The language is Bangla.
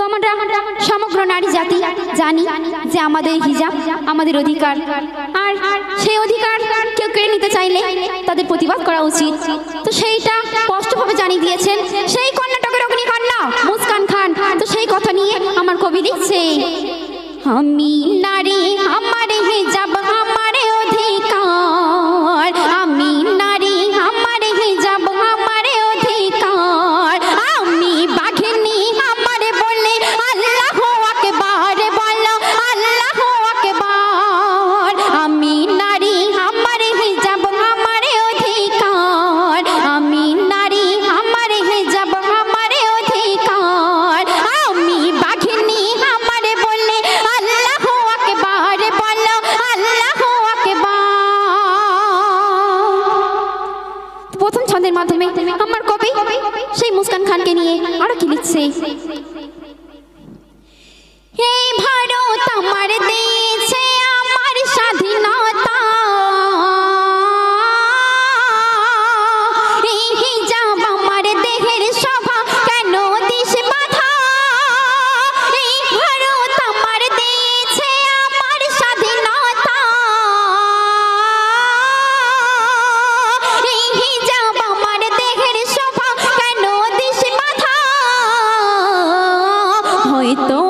তো আমরা সমগ্র নারী জাতি জানি যে আমাদের হিজাব আমাদের অধিকার, আর সেই অধিকার কেউ কেড়ে নিতে চাইলে তাদের প্রতিবাদ করা উচিত। তো সেইটা স্পষ্টভাবে জানিয়ে দিয়েছেন সেই কর্ণাটকের অগ্নিকন্যা মুস্কান খান। তো সেই কথা নিয়ে আমার কবি লিখছে, আমি নারী আমার হিজাব আমার অধিকার, আমি নারী আমার হিজাব আমার অধিকার, আমি বাঘিনী আমার বলে আল্লাহু আকবার বলো আল্লাহু আকবার, আমি নারী আমার হিজাব আমার অধিকার, আমি নারী আমার হিজাব আমার অধিকার, আমি বাঘিনী আমার বলে আল্লাহু আকবার বলো আল্লাহু আকবার। প্রথম ছন্দের মাধ্যমে আমার কবি সেই মুস্কান খানকে নিয়ে আরো কি লিখছে, এই ভারত আমার দিয়েছে আমার স্বাধীনতা, এই হিজাব আমার দেহের শোভা কেন দিস বাধা, এই ভারত আমার দিয়েছে আমার স্বাধীনতা, এই হিজাব আমার দেহের শোভা কেন দিস বাধা, হয়তো